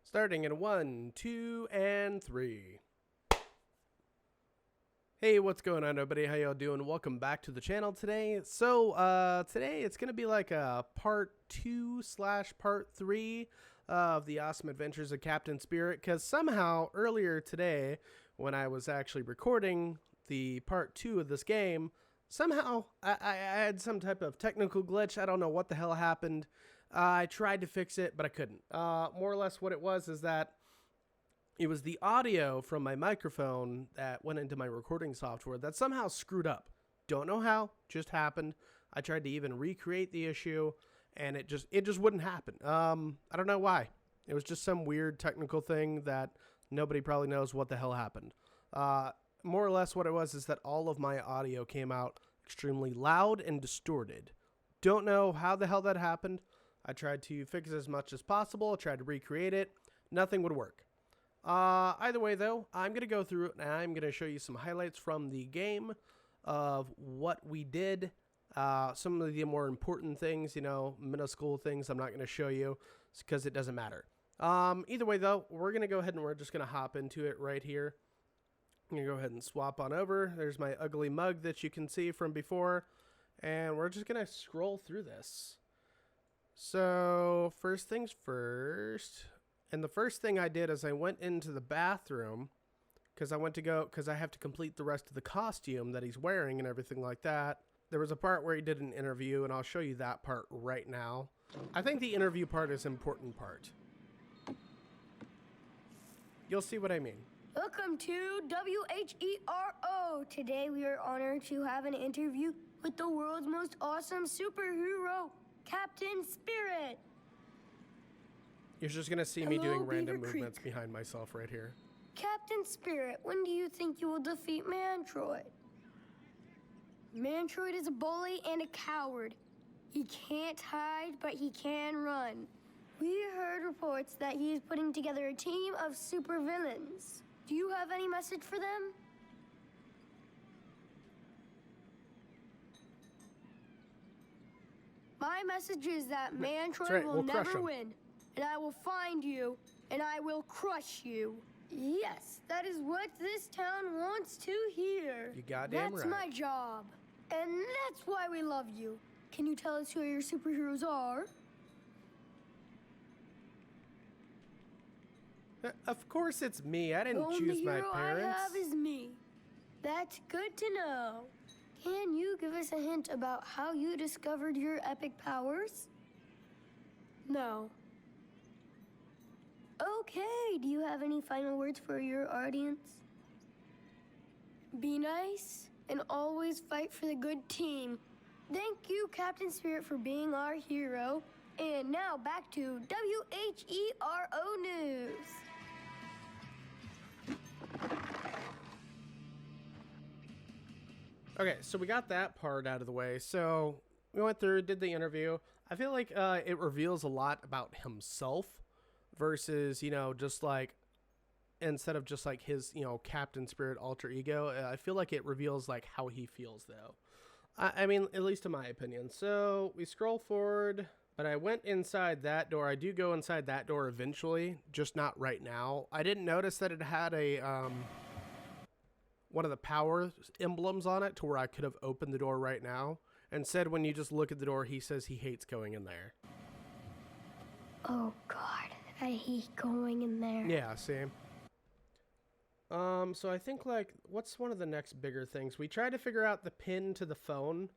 Starting in 1, 2, and 3. Hey, what's going on, everybody? How y'all doing? Welcome back to the channel today. So, today it's going to be like a part 2/part 3 of the awesome adventures of Captain Spirit, because somehow earlier today, when I was actually recording the part 2 of this game, somehow I had some type of technical glitch. I don't know what the hell happened. I tried to fix it, but I couldn't. More or less what it was is that it was the audio from my microphone that went into my recording software that somehow screwed up. Don't know how, just happened. I tried to even recreate the issue, and it just wouldn't happen. I don't know why. It was just some weird technical thing that nobody probably knows what the hell happened. More or less what it was is that all of my audio came out extremely loud and distorted. Don't know how the hell that happened. I tried to fix it as much as possible. I tried to recreate it. Nothing would work. Either way, though, I'm going to go through it and I'm going to show you some highlights from the game of what we did. Some of the more important things, minuscule things, I'm not going to show you because it doesn't matter. Either way, though, we're going to go ahead and we're just going to hop into it right here. I'm going to go ahead and swap on over. There's my ugly mug that you can see from before. And we're just going to scroll through this. So, first things first. And the first thing I did is I went into the bathroom because I have to complete the rest of the costume that he's wearing and everything like that. There was a part where he did an interview, and I'll show you that part right now. I think the interview part is an important part. You'll see what I mean. Welcome to WHERO. Today we are honored to have an interview with the world's most awesome superhero, Captain Spirit. You're just going to see me doing random Beaver movements Creek. behind myself right here. Captain Spirit, when do you think you will defeat Mantroid? Mantroid is a bully and a coward. He can't hide, but he can run. We heard reports that he is putting together a team of supervillains. Do you have any message for them? My message is that Mantroid right, will we'll crush never him. win, and I will find you, and I will crush you. Yes, that is what this town wants to hear. You goddamn That's right. my job, and that's why we love you. Can you tell us who your superheroes are? Of course it's me. I The didn't only choose my hero parents. I have is me. That's good to know. Can you give us a hint about how you discovered your epic powers? No. Okay, do you have any final words for your audience? Be nice and always fight for the good team. Thank you, Captain Spirit, for being our hero. And now back to WHERO News. Okay, so we got that part out of the way. So we went through, did the interview. I feel like it reveals a lot about himself versus, just like, instead of just like his, Captain Spirit alter ego. I feel like it reveals like how he feels though. I mean, at least in my opinion. So we scroll forward, but I went inside that door. I do go inside that door eventually, just not right now. I didn't notice that it had a, one of the power emblems on it to where I could have opened the door right now. Instead, when you just look at the door, he says he hates going in there. Oh, God. I hate going in there. Yeah, same. So I think, like, what's one of the next bigger things? We tried to figure out the pin to the phone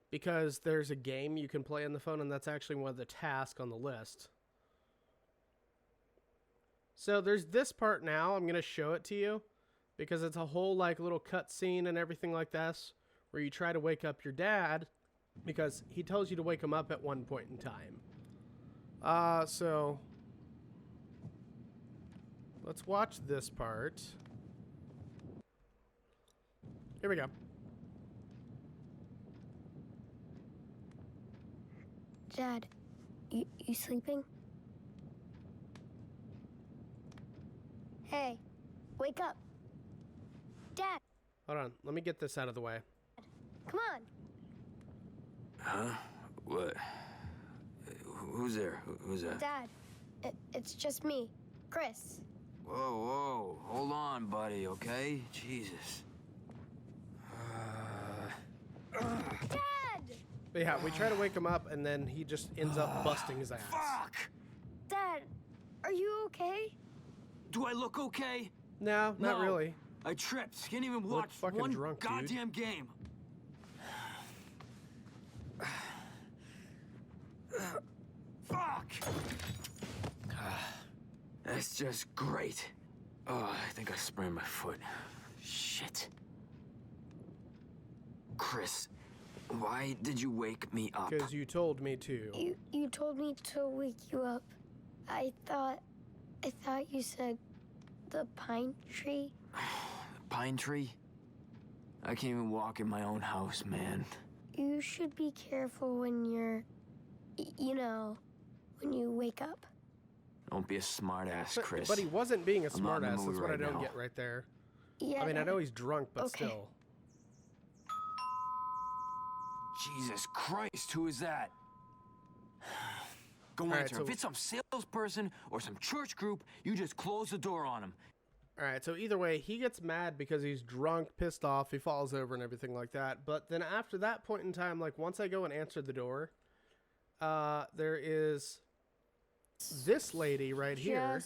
because there's a game you can play on the phone, and that's actually one of the tasks on the list. So there's this part now. I'm going to show it to you because it's a whole, like, little cutscene and everything like this where you try to wake up your dad because he tells you to wake him up at one point in time. So let's watch this part. Here we go. Dad, you sleeping? Hey, wake up. Dad, Hold on. Let me get this out of the way. come on. Huh? What? Who's there? Who's that? Dad, it's just me, Chris. Whoa, whoa. Hold on, buddy, okay? Jesus. Dad! But yeah, we try to wake him up, and then he just ends up busting his ass. Fuck! Dad, are you okay? Do I look okay? No, not No. really. I tripped. Can't even look watch fucking one drunk, dude. goddamn game. Fuck! That's just great. Oh, I think I sprained my foot. Shit. Chris, why did you wake me up? Because you told me to. You told me to wake you up. I thought you said the pine tree. Pine tree? I can't even walk in my own house, man. You should be careful when you're, when you wake up. Don't be a smartass, Chris. But he wasn't being a I'm not in the smartass. mood That's what I right don't now. get right there. Yeah. I mean, I know he's drunk, but Okay. still. Jesus Christ, who is that? Go All right, answer. so- If it's some salesperson or some church group, you just close the door on him. All right, so either way, he gets mad because he's drunk, pissed off, he falls over and everything like that. But then after that point in time, like once I go and answer the door, there is this lady right here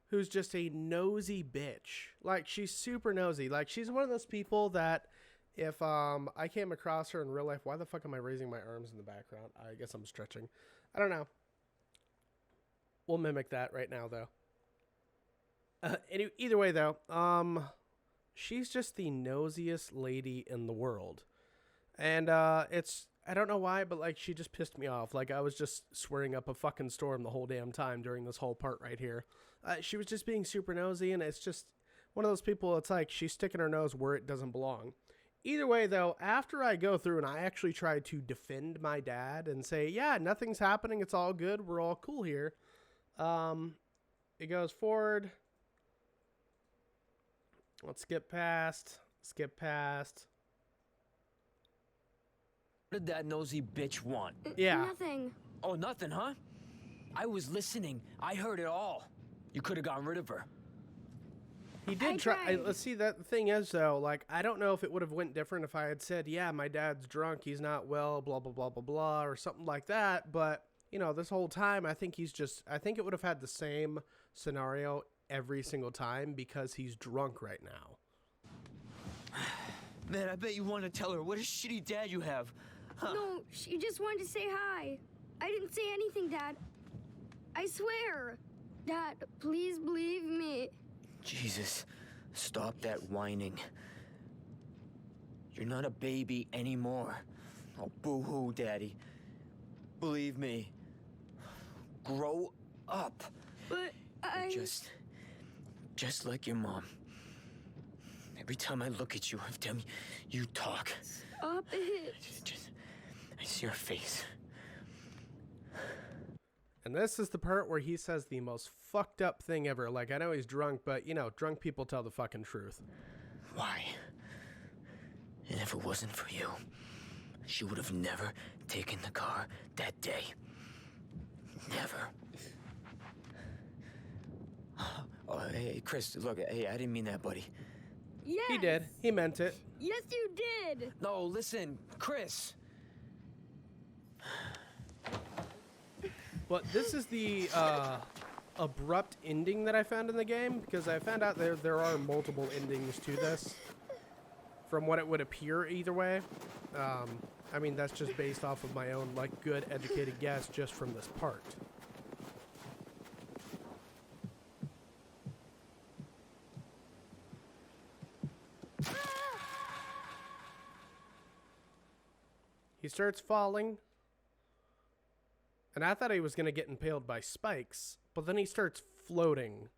who's just a nosy bitch. Like, she's super nosy. Like, she's one of those people that if I came across her in real life, why the fuck am I raising my arms in the background? I guess I'm stretching. I don't know. We'll mimic that right now, though. Either way, though, she's just the nosiest lady in the world. And I don't know why, but like she just pissed me off. Like I was just swearing up a fucking storm the whole damn time during this whole part right here. She was just being super nosy, and it's just one of those people, it's like she's sticking her nose where it doesn't belong. Either way, though, after I go through and I actually try to defend my dad and say, yeah, nothing's happening, it's all good, we're all cool here. It goes forward. Let's skip past. What did that nosy bitch want? Yeah. Nothing. Oh, nothing, huh? I was listening. I heard it all. You could have gotten rid of her. He did I try. tried. Let's see, that the thing is, though, like, I don't know if it would have went different if I had said, yeah, my dad's drunk, he's not well, blah, blah, blah, blah, blah, or something like that. But, you know, this whole time, I think it would have had the same scenario every single time because he's drunk right now. Man, I bet you want to tell her what a shitty dad you have. Huh. No, she just wanted to say hi. I didn't say anything, Dad. I swear. Dad, please believe me. Jesus, stop that whining. You're not a baby anymore. Oh, boo-hoo, Daddy. Believe me. Grow up. But You're just like your mom. Every time I look at you, every time you talk, Stop it. I see your face. And this is the part where he says the most fucked up thing ever. Like, I know he's drunk, but, you know, drunk people tell the fucking truth. Why? And if it wasn't for you, she would have never taken the car that day. Never. Oh, hey, Chris, look, hey, I didn't mean that, buddy. Yes. He did. He meant it. Yes, you did. No, listen, Chris. But this is the abrupt ending that I found in the game, because I found out there are multiple endings to this, from what it would appear either way. I mean, that's just based off of my own, like, good educated guess just from this part. He starts falling. And I thought he was going to get impaled by spikes, but then he starts floating.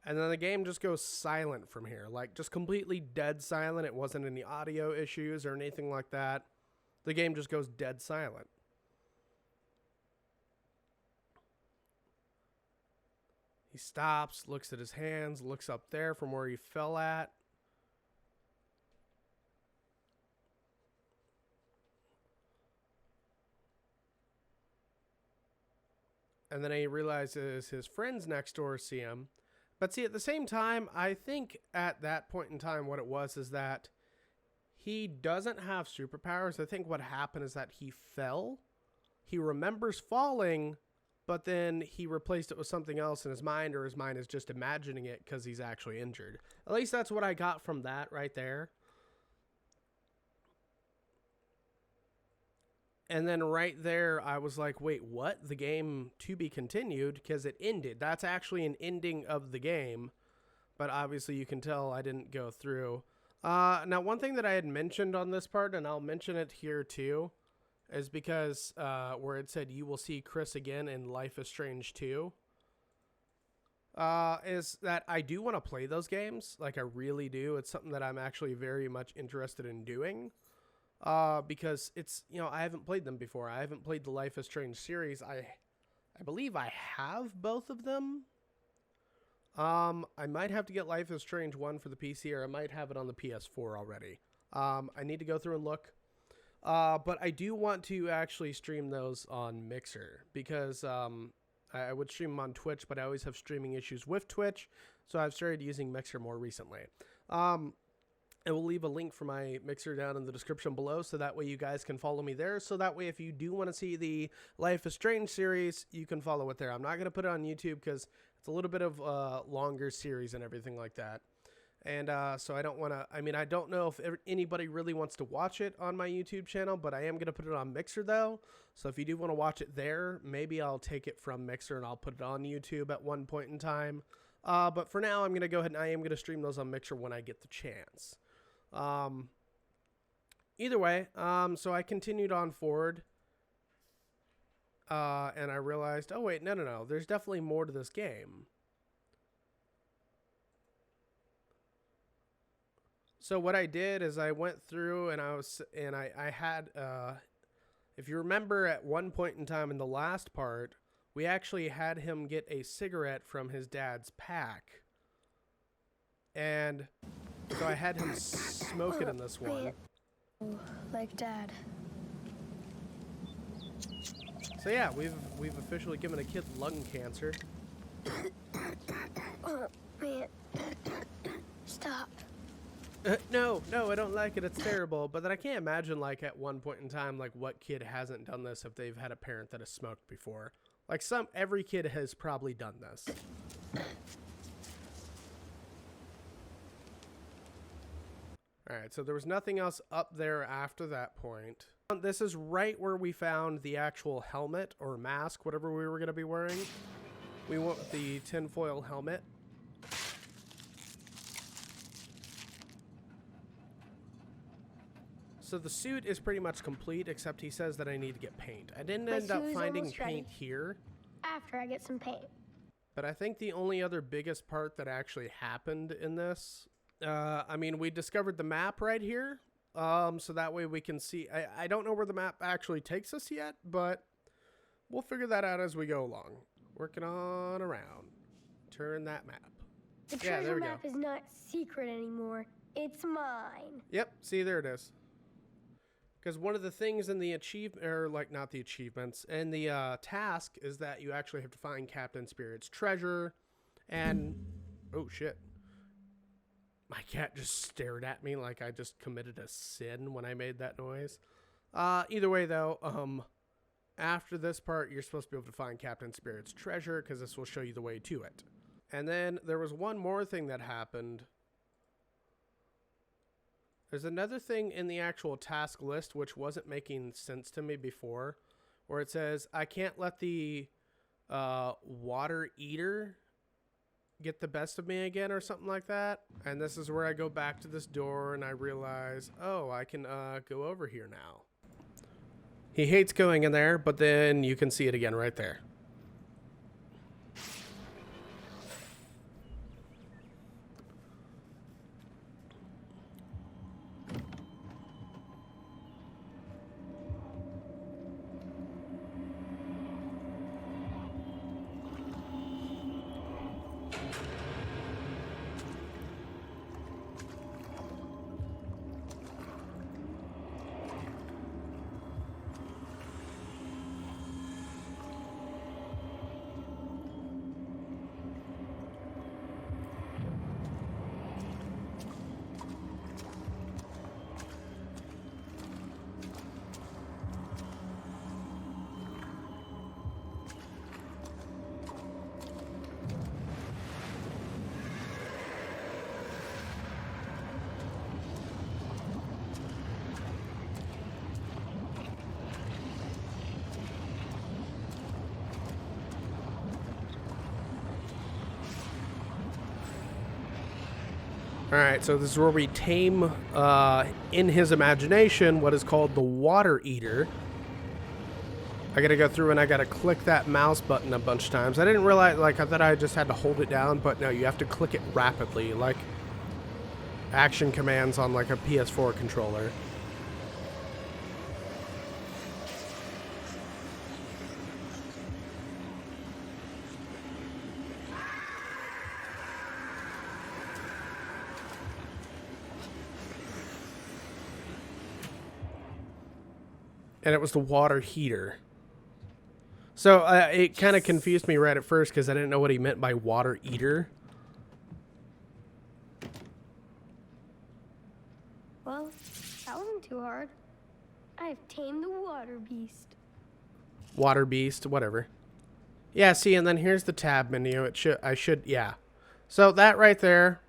And then the game just goes silent from here. Like, just completely dead silent. It wasn't any audio issues or anything like that. The game just goes dead silent. He stops, looks at his hands, looks up there from where he fell at. And then he realizes his friends next door see him. But see, at the same time, I think at that point in time, what it was is that he doesn't have superpowers. I think what happened is that he fell. He remembers falling, but then he replaced it with something else in his mind, or his mind is just imagining it because he's actually injured. At least that's what I got from that right there. And then right there, I was like, wait, what? The game to be continued, because it ended. That's actually an ending of the game. But obviously you can tell I didn't go through. Now, one thing that I had mentioned on this part, and I'll mention it here too, is because where it said you will see Chris again in Life is Strange 2, is that I do want to play those games. Like, I really do. It's something that I'm actually very much interested in doing. Because it's, you know, I haven't played them before. I haven't played the Life is Strange series. I believe I have both of them. I might have to get Life is Strange 1 for the PC, or I might have it on the PS4 already. I need to go through and look. But I do want to actually stream those on Mixer, because I would stream them on Twitch, but I always have streaming issues with Twitch, so I've started using Mixer more recently. I will leave a link for my Mixer down in the description below, so that way you guys can follow me there. So that way, if you do want to see the Life is Strange series, you can follow it there. I'm not going to put it on YouTube because it's a little bit of a longer series and everything like that. And so I don't want to, I mean, I don't know if anybody really wants to watch it on my YouTube channel, but I am going to put it on Mixer though. So if you do want to watch it there, maybe I'll take it from Mixer and I'll put it on YouTube at one point in time. But for now, I'm going to go ahead and I am going to stream those on Mixer when I get the chance. Either way, so I continued on forward, and I realized, oh wait, no, there's definitely more to this game. So what I did is I went through and I had, if you remember at one point in time in the last part, we actually had him get a cigarette from his dad's pack. And so I had him smoke it in this one. Like Dad. So yeah, we've officially given a kid lung cancer. Oh, man. Stop. No, I don't like it. It's terrible. But then I can't imagine, like, at one point in time, like, what kid hasn't done this if they've had a parent that has smoked before. Like, every kid has probably done this. Alright, so there was nothing else up there after that point. This is right where we found the actual helmet or mask, whatever we were going to be wearing. We went with the tinfoil helmet. So the suit is pretty much complete, except he says that I need to get paint. I didn't end up finding paint here. After I get some paint. But I think the only other biggest part that actually happened in this, I mean, we discovered the map right here. So that way we can see. I don't know where the map actually takes us yet, but we'll figure that out as we go along. Working on around. Turn that map. The treasure map is not secret anymore. It's mine. Yep. See, there it is. Because one of the things in the achievement, or like not the achievements, and the task is that you actually have to find Captain Spirit's treasure. And, oh shit. My cat just stared at me like I just committed a sin when I made that noise. Either way though, after this part, you're supposed to be able to find Captain Spirit's treasure because this will show you the way to it. And then there was one more thing that happened. There's another thing in the actual task list which wasn't making sense to me before, where it says, I can't let the water eater get the best of me again or something like that. And this is where I go back to this door and I realize, oh, I can go over here now. He hates going in there, but then you can see it again right there. Alright, so this is where we tame, in his imagination, what is called the Water Eater. I gotta go through and I gotta click that mouse button a bunch of times. I didn't realize, like, I thought I just had to hold it down, but no, you have to click it rapidly, like action commands on, like, a PS4 controller. And it was the water heater. So it kind of confused me right at first because I didn't know what he meant by water eater. Well, that wasn't too hard. I've tamed the water beast. Water beast, whatever. Yeah, see, and then here's the tab menu. Yeah. So that right there,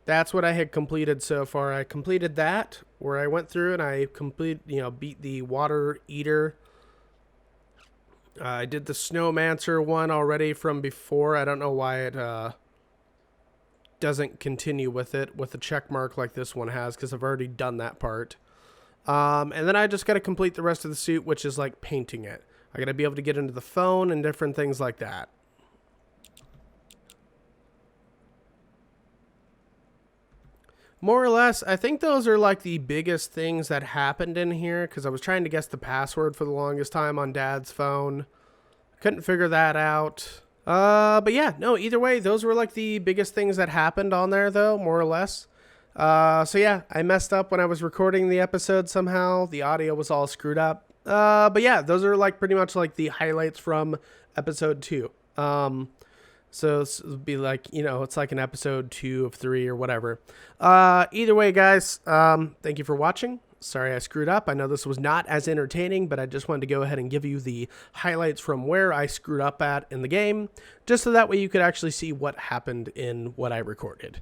that's what I had completed so far. I completed that, where I went through and I beat the water eater. I did the snowmancer one already from before. I don't know why it doesn't continue with it with a check mark like this one has, because I've already done that part. And then I just got to complete the rest of the suit, which is like painting it. I got to be able to get into the phone and different things like that. More or less, I think those are like the biggest things that happened in here, because I was trying to guess the password for the longest time on Dad's phone. Couldn't figure that out. But yeah, no, either way, those were like the biggest things that happened on there, though, more or less. So yeah, I messed up when I was recording the episode somehow. The audio was all screwed up. But yeah, those are like pretty much like the highlights from episode 2. So it would be like, you know, it's like an episode 2 of 3 or whatever. Either way, guys, thank you for watching. Sorry I screwed up. I know this was not as entertaining, but I just wanted to go ahead and give you the highlights from where I screwed up at in the game, just so that way you could actually see what happened in what I recorded.